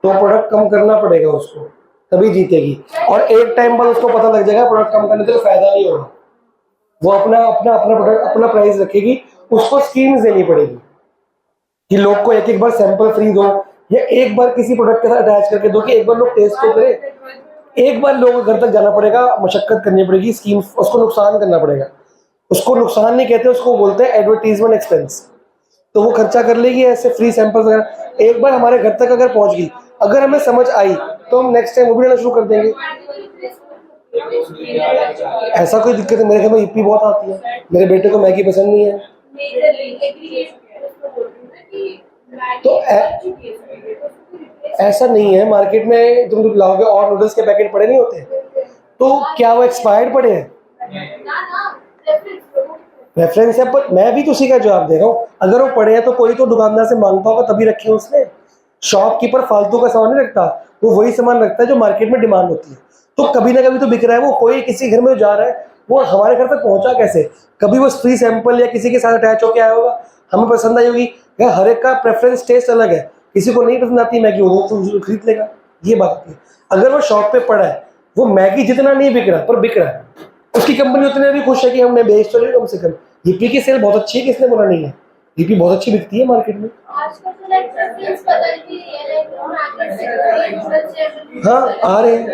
तो प्रोडक्ट कम करना पड़ेगा उसको, तभी जीतेगी। और एक टाइम बाद उसको पता लग जाएगा प्रोडक्ट कम करने से फायदा नहीं होगा, वो अपना प्रोडक्ट अपना प्राइस रखेगी। उसको स्कीम्स देनी पड़ेगी कि लोग को एक बार सैंपल फ्री दो, या एक बार किसी प्रोडक्ट के साथ अटैच करके दो कि एक बार लोग टेस्ट तो करे। एक बार लोगों को घर तक जाना पड़ेगा, मशक्कत करनी पड़ेगी, स्कीम्स, उसको नुकसान करना पड़ेगा। उसको नुकसान नहीं कहते, उसको बोलते हैं एडवर्टीजमेंट एक्सपेंस। तो वो खर्चा कर लेगी ऐसे फ्री सैंपल्स वगैरह। एक बार हमारे घर तक अगर पहुंच गई, अगर हमें समझ आई तो हम नेक्स्ट टाइम वो भी लेना शुरू कर देंगे। ऐसा कोई दिक्कत है? मेरे घर में ईपी बहुत आती है, मेरे बेटे को मैगी पसंद नहीं है। तो ऐसा नहीं है, मार्केट में तुम लाओगे और नूडल्स के पैकेट पड़े नहीं होते, तो क्या वो एक्सपायर्ड पड़े हैं? रेफरेंस है, पर मैं भी तो उसी का जवाब दे रहा हूँ। अगर वो पड़े हैं तो कोई तो दुकानदार से मांगता होगा तभी रखे उसने। शॉपकीपर फालतू का सामान नहीं रखता, वो वही सामान रखता है जो मार्केट में डिमांड होती है। तो कभी ना कभी तो बिक रहा है वो। कोई किसी घर में जा रहा है, वो हमारे घर तक पहुंचा कैसे? कभी वो फ्री सैंपल या किसी के साथ अटैच होकर आया होगा, हमें पसंद आई होगी। हर एक का प्रेफरेंस टेस्ट अलग है, किसी को नहीं पसंद आती मैगी, वो तो खरीद लेगा, ये बात होती है। अगर वो शॉप पे पड़ा है, वो मैगी जितना नहीं बिक रहा पर बिक रहा है, उसकी कंपनी उतने भी खुश है कि हमने बेच तो लिया कम से कम। ईपी की सेल बहुत अच्छी है, किसने बोला नहीं है? ईपी बहुत अच्छी बिकती है मार्केट में। हाँ आ रहे हैं।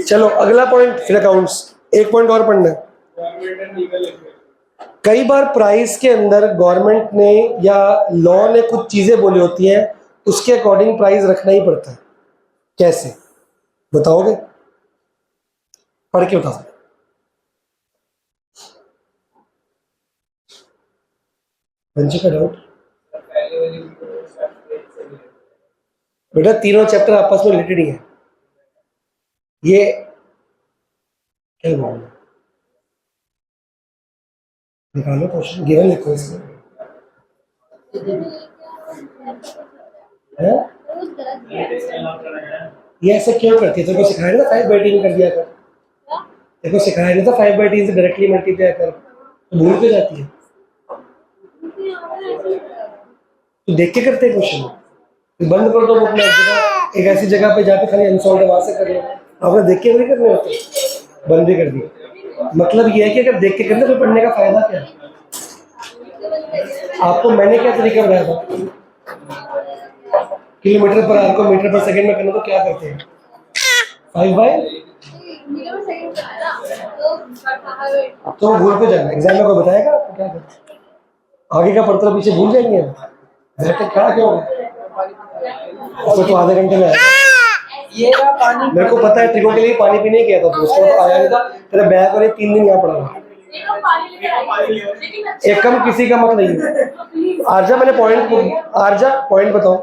चलो अगला पॉइंट, फिर अकाउंट्स। एक पॉइंट और पढ़ना है। कई बार प्राइस के अंदर गवर्नमेंट ने या लॉ ने कुछ चीजें बोली होती हैं, उसके अकॉर्डिंग प्राइस रखना ही पड़ता है। कैसे बताओगे? पढ़ के बता सकते। बंची का डाउट बेटा, तीनों चैप्टर आपस में रिलेटेड ही है। ये क्या बोल रहे, निकालो क्वेश्चन, गिवन लिखो इसमें है। ये ऐसे क्यों करती है? तेरे को सिखाया ना 5/3 कर दिया कर। तेरे को सिखाया नहीं था 5/3 से डायरेक्टली मल्टीप्लाई कर, तो भूल क्यों जाती है? तो देख के करते हैं क्वेश्चन। बंद कर दो बुक में, एक ऐसी जगह पे जाके खाली अनसॉल्व वहां से कर लो। आपने देख के नहीं करने होते, बंद ही कर दिया। मतलब ये है कि अगर देख के करते तो पढ़ने का फायदा क्या है? आपको मैंने क्या तरीका बताया था? किलोमीटर पर आवर को मीटर पर सेकंड में करना, तो क्या करते हैं? 5/, तो भूल पे जाना। एग्जाम में कोई बताएगा आपको क्या करते? आगे का पढ़ते पीछे भूल जाएंगे। खड़ा क्यों होगा? तो आधे घंटे में आएगा। ये रहा पानी। मेरे को पता है, ट्रिको के लिए पानी पीने गया था, उसको तो आया नहीं था। तेरा बैग और ये 3 दिन यहाँ पड़ा हुआ। एक कम किसी का मत नहीं है। आरजा मैंने पॉइंट, आरजा पॉइंट बताओ।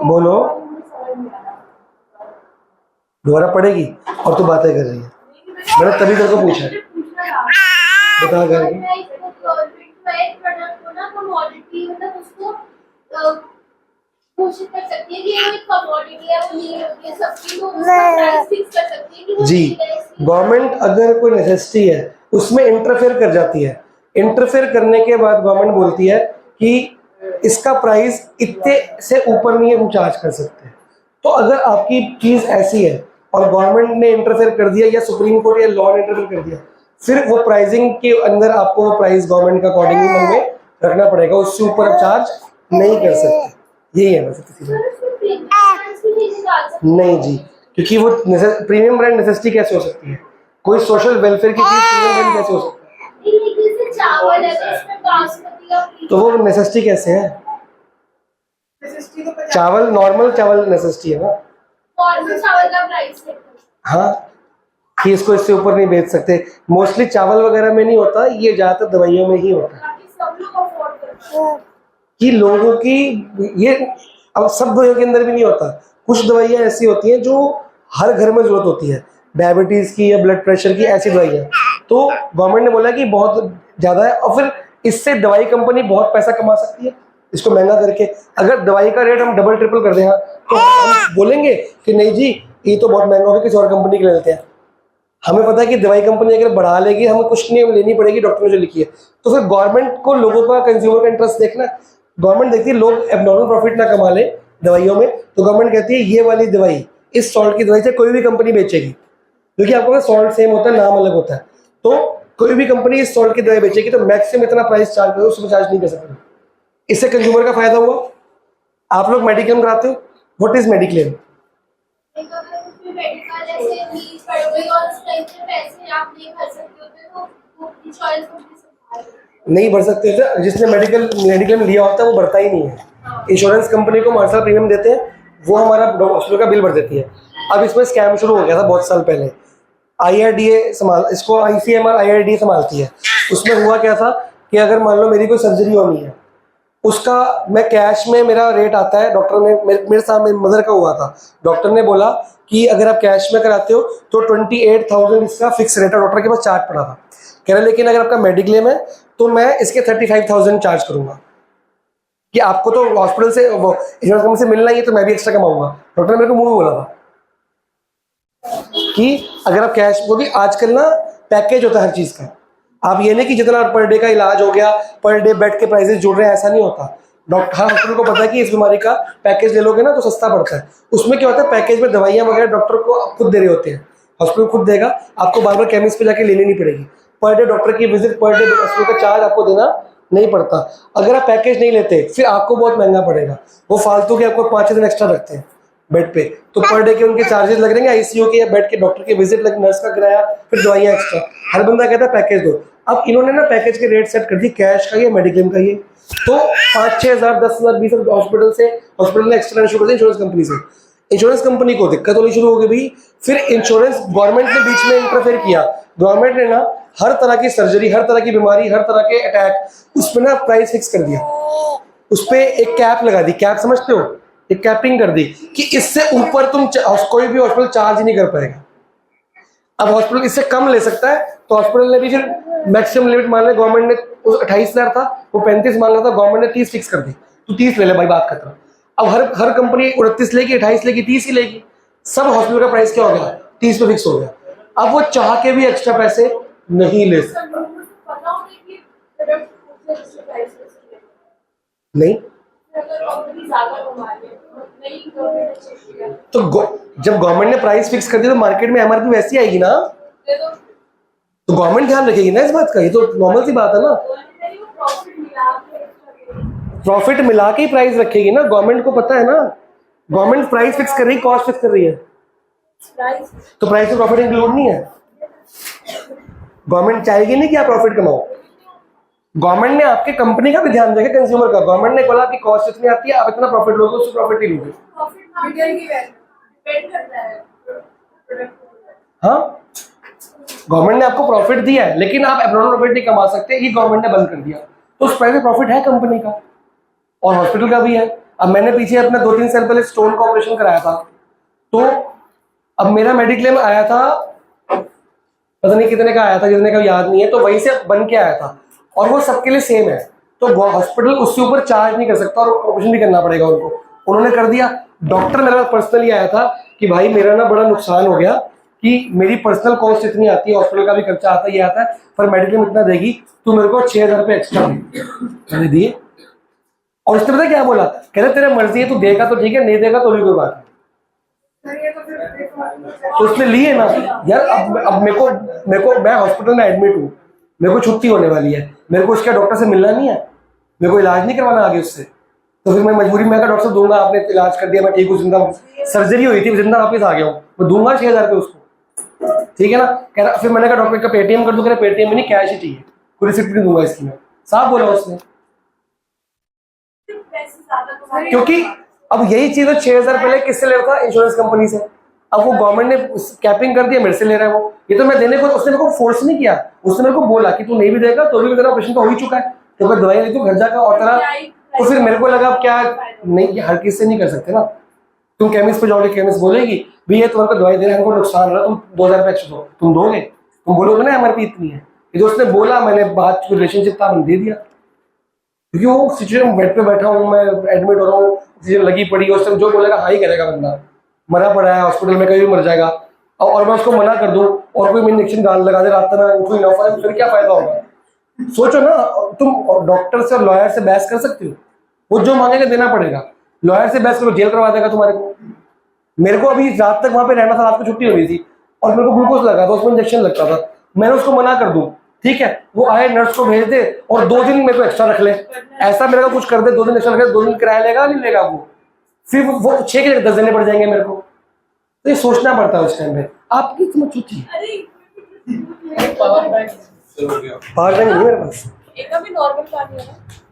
बोलो, दोबारा पढ़ेगी और तू बातें कर रही है। मैंने तभी तेरे को पूछा, बता कर जी। गवर्नमेंट अगर कोई नेसेसिटी है उसमें इंटरफेयर कर जाती है। इंटरफेयर करने के बाद गवर्नमेंट बोलती है कि इसका प्राइस इतने से ऊपर नहीं हम चार्ज कर सकते। तो अगर आपकी चीज ऐसी है और गवर्नमेंट ने इंटरफेयर कर दिया या सुप्रीम कोर्ट या लॉ ने इंटरफेयर कर दिया, फिर वो प्राइसिंग के अंदर आपको वो प्राइस गवर्नमेंट का अकॉर्डिंगली मन में रखना पड़ेगा, उससे ऊपर आप चार्ज नहीं कर सकते। यही है बस। डाल सकते हैं? नहीं जी, क्योंकि वो प्रीमियम ब्रांड नेसेसिटी कैसे हो सकती है? कोई सोशल वेलफेयर की चीज प्रीमियम ब्रांड कैसे हो सकती है? नहीं, लेकिन जैसे चावल है तो इसमें बासमती का तो वो नेसेसिटी कैसे है? SST को 50 चावल नॉर्मल चावल नेसेसिटी है ना। नॉर्मल चावल का प्राइस है। हाँ, कि इसको इससे ऊपर नहीं बेच सकते। मोस्टली चावल वगैरह में नहीं होता, ये ज्यादातर दवाइयों में ही होता है ताकि सब लोग अफोर्ड कर पाएं। कि लोगों की ये, अब सब दवाइयों के अंदर भी नहीं होता। कुछ दवाइयाँ ऐसी होती हैं जो हर घर में जरूरत होती है, डायबिटीज की या ब्लड प्रेशर की, ऐसी दवाइयाँ। तो गवर्नमेंट ने बोला कि बहुत ज्यादा है, और फिर इससे दवाई कंपनी बहुत पैसा कमा सकती है इसको महंगा करके। अगर दवाई का रेट हम डबल ट्रिपल कर दें हाँ, तो हम बोलेंगे कि नहीं जी ये तो बहुत महंगा हो गया, किसी और कंपनी के ले लेते हैं। हमें पता है कि दवाई कंपनी अगर बढ़ा लेगी, हमें कुछ नहीं लेनी पड़ेगी, डॉक्टर ने जो लिखी है। तो फिर गवर्नमेंट को लोगों का, कंज्यूमर का इंटरेस्ट देखना। गवर्नमेंट देखती है लोग एबनॉर्मल प्रॉफिट ना कमा ले दवाइयों में, तो गवर्नमेंट कहती है ये वाली दवाई, इस सॉल्ट की दवाई से कोई भी कंपनी बेचेगी, क्योंकि आपको ना सॉल्ट सेम होता है, नाम अलग होता है। तो कोई भी कंपनी इस सॉल्ट की दवाई बेचेगी तो मैक्सिमम इतना प्राइस चार्ज करो, उसमें चार्ज नहीं कर सकते। इससे कंज्यूमर का फायदा हुआ। आप लोग मेडिक्लेम कराते हो, व्हाट इज मेडिक्लेम? एक अगर उसमें मेडिकल जैसे नीड पड़ गई और उस टाइम पे पैसे आप नहीं भर सकते होते तो वो इंश्योरेंस कंपनी से नहीं भर सकते थे। जिसने मेडिक्लेम लिया होता है वो भरता ही नहीं है। इंश्योरेंस कंपनी को हर साल प्रीमियम देते हैं, वो हमारा हॉस्पिटल का बिल भर देती है। अब इसमें स्कैम शुरू हो गया था बहुत साल पहले। IRDA इसको ICMR IRDA संभालती है। उसमें हुआ क्या था कि अगर मान लो मेरी कोई सर्जरी होनी है, उसका मैं कैश में, मेरा रेट आता है, डॉक्टर ने मेरे सामने मदर का हुआ था, डॉक्टर ने बोला कि अगर आप कैश में कराते हो तो 28,000 इसका फिक्स रेट है। डॉक्टर के पास चार्ट पड़ा था, कह रहे लेकिन अगर आपका मेडिक्लेम है तो मैं इसके 35,000 चार्ज करूंगा, कि आपको तो हॉस्पिटल से, वो इंश्योरेंस कंपनी से मिलना ही है, तो मैं भी एक्स्ट्रा कमाऊंगा। डॉक्टर ने मेरे को मुंह में बोला था कि अगर आप कैश, वो भी आजकल ना पैकेज होता है हर चीज का। आप ये नहीं कि जितना पर डे का इलाज हो गया, पर डे बेड के प्राइसेस जुड़ रहे हैं, ऐसा नहीं होता। डॉक्टर, हर हॉस्पिटल को पता है कि इस बीमारी का पैकेज ले लोगे ना तो सस्ता पड़ता है। उसमें क्या होता है, पैकेज में दवाइयाँ वगैरह डॉक्टर को खुद दे रहे होते हैं, हॉस्पिटल खुद देगा, आपको बार बार केमिस्ट पे जाके लेनी नहीं पड़ेगी। पर डे डॉक्टर की विजिट, पर डे हॉस्पिटल का चार्ज आपको देना नहीं पड़ता। अगर आप पैकेज नहीं लेते फिर आपको बहुत महंगा पड़ेगा। वो फालतू के आपको 5-6 दिन एक्स्ट्रा रखते हैं बेड पे, तो पर डे के उनके चार्जेस लग रहेंगे, ICU के या बेड के, डॉक्टर के विजिट लग, नर्स का किराया, फिर दवाइयाँ एक्स्ट्रा। हर बंदा कहता है पैकेज दो। अब इन्होंने ना पैकेज के रेट सेट कर दी, कैश का ये, मेडिक्लेम का ये, तो 5-6 हज़ार 10,000 20 हॉस्पिटल ने एक्स्ट्रा शुरू कर दिया इंश्योरेंस कंपनी से। इंश्योरेंस कंपनी को दिक्कत होनी शुरू हो गई भाई। फिर इंश्योरेंस, गवर्नमेंट ने बीच में इंटरफेयर किया। गवर्नमेंट ने ना हर तरह की सर्जरी, हर तरह की बीमारी, हर तरह के अटैक, उस पर ना प्राइस फिक्स कर दिया। उस पर एक कैप लगा दी, कैप समझते हो, एक कैपिंग कर दी कि इससे ऊपर तुम कोई भी हॉस्पिटल चार्ज ही नहीं कर पाएगा। अब हॉस्पिटल इससे कम ले सकता है, तो हॉस्पिटल ने भी फिर मैक्सिमम लिमिट मान लिया। गवर्नमेंट ने 28,000 था, वो 35 मान रहा था, गवर्नमेंट ने 30 फिक्स कर दी, तो 30 ले ले भाई, बात खत्म। अब हर कंपनी 29 लेगी, 28 लेगी, 30 ही लेगी। सब हॉस्पिटल का प्राइस क्या हो गया, 30 पे फिक्स हो गया। अब वो चाह के भी एक्स्ट्रा पैसे नहीं ले सकता। पता होगा कि प्रोडक्ट उससे प्राइस नहीं, अगर कंपनी ज्यादा कमा रही है तो नहीं, गवर्नमेंट ने चेक किया तो जब गवर्नमेंट ने प्राइस फिक्स कर दी तो मार्केट में MRP वैसी आएगी ना, दे दो, तो गवर्नमेंट ध्यान रखेगी ना इस बात का। ये तो नॉर्मल सी बात है ना, गवर्नमेंट को प्रॉफिट मिला के एक्स्ट्रा प्रॉफिट मिला के ही प्राइस रखेगी ना। गवर्नमेंट को पता है ना, गवर्नमेंट प्राइस फिक्स कर रही है, कॉस्ट फिक्स कर रही है, प्राइस। तो प्राइस में प्रॉफिट इंक्लूड नहीं है। गवर्नमेंट चाहेगी नहीं कि आप प्रॉफिट कमाओ। गवर्नमेंट ने आपके कंपनी का भी ध्यान रखा, कंज्यूमर का। गवर्नमेंट ने बोला कि कॉस्ट इतनी आती है, आप इतना प्रॉफिट लोगे, उससे प्रॉफिट ही लोगे। प्रॉफिट मार्जिन की वैल्यू डिपेंड करता है प्रोडक्ट पर। हाँ, गवर्नमेंट ने आपको प्रॉफिट दिया है, लेकिन आप एब्नॉर्मल प्रॉफिट नहीं कमा सकते, ये गवर्नमेंट ने बंद कर दिया। तो उस प्राइस में प्रॉफिट है कंपनी का, और हॉस्पिटल का भी है। अब मैंने पीछे अपना 2-3 साल पहले स्टोन का ऑपरेशन कराया था, तो अब मेरा मेडिक्लेम आया था, पता नहीं कितने का आया था, जितने का याद नहीं है, तो वहीं से बन के आया था, और वो सबके लिए सेम है। तो हॉस्पिटल उससे ऊपर चार्ज नहीं कर सकता, और ऑपरेशन भी करना पड़ेगा उनको। उन्होंने कर दिया। डॉक्टर मेरा पर्सनली आया था कि भाई मेरा ना बड़ा नुकसान हो गया, कि मेरी पर्सनल कॉस्ट इतनी आती है, हॉस्पिटल का भी खर्चा आता है, ये आता है, पर मेडिक्लेम इतना देगी, तू मेरे को 6,000 रुपये एक्स्ट्रा दे। मैंने दिए, और उसने पता क्या बोला, कह रहे तेरा मर्जी है, तू देगा तो ठीक है, नहीं देगा तो भी कोई बात नहीं। तो उसने लिए ना यार। अब मेरे को मैं हॉस्पिटल में एडमिट हूँ, मेरे को छुट्टी होने वाली है, मेरे को उसके डॉक्टर से मिलना नहीं है, मेरे को इलाज नहीं करवाना आगे उससे, तो फिर मैं मजबूरी में डॉक्टर साहब दूंगा, आपने इलाज कर दिया, मैं ठीक हूँ, जिंदा हूँ, सर्जरी हुई थी, जिंदा वापस आ गया हूँ, मैं दूंगा 6,000 रुपये उसको, ठीक है ना। कह रहा, फिर मैंने कहा डॉक्टर का पेटीएम कर दूं, कह रहा पेटीएम में नहीं, कैश ही चाहिए, कोई रिसिप्ट नहीं दूंगा इसकी मैं, साफ बोला उसने। पैसे ज्यादा तुम्हारे क्योंकि अब यही चीज 6,000 पहले किससे ले रहा था? इंश्योरेंस कंपनी से। अब वो गवर्नमेंट ने कैपिंग कर दिया, मेरे से ले रहा है वो। ये तो मैं देने को, उसने मेरे को फोर्स नहीं किया, उसने मेरे को बोला कि तू नहीं भी देगा तो भी तेरा ऑपरेशन तो हो ही चुका है, तो मैं दवाई ले तू घर जाकर और तेरा। तो फिर मेरे को लगा क्या, नहीं ये हर किसी से नहीं कर सकते ना। तुम केमिस्ट पे जाओगे, केमिस्ट बोलेगी भैया तुम्हारे को दवाई दे रहे हैं, हमको नुकसान हो रहा है, तुम 2,000 रुपये एक्स्ट्रा दो, तुम दोगे? तुम बोलोगे ना एमआरपी इतनी है। ये जो उसने बोला, मैंने बात रिलेशनशिप था, मैंने दे दिया, क्योंकि वो सिचुएशन बेड पे बैठा हूँ, मैं एडमिट हो रहा हूँ, ऑक्सीजन लगी पड़ी, उस टाइम जो बोलेगा हाँ ही करेगा बंदा, मरा पड़ा है हॉस्पिटल में, कहीं भी मर जाएगा। और मैं उसको मना कर दूं और कोई इंजेक्शन गाल लगा दे, रात में उठू ही ना पाए, फिर क्या फायदा होगा? सोचो ना, तुम डॉक्टर से और लॉयर से बहस कर सकते हो, वो जो मांगेगा देना पड़ेगा। लॉयर से बहस करो, जेल करवा देगा तुम्हारे को। मेरे को अभी रात तक वहां पे रहना था, रात को छुट्टी हो रही थी और मेरे को ग्लूकोज लगा था, उसमें इंजेक्शन लगता था, मैंने उसको मना कर दूं, ठीक है, वो आए नर्स को भेज दे और 2 दिन मेरे को एक्स्ट्रा रख ले, ऐसा मेरे को कुछ कर दे, 2 दिन एक्स्ट्रा रख ले, 2 दिन किराया लेगा नहीं लेगा वो, फिर वो 6 के 10 देने पड़ जाएंगे मेरे को। तो ये सोचना पड़ता है उस टाइम पे। आपकी समझ चुकी अरे पावर बैंक पावर बैंक नहीं मेरे पास। एक अभी नॉर्मल पानी है ना।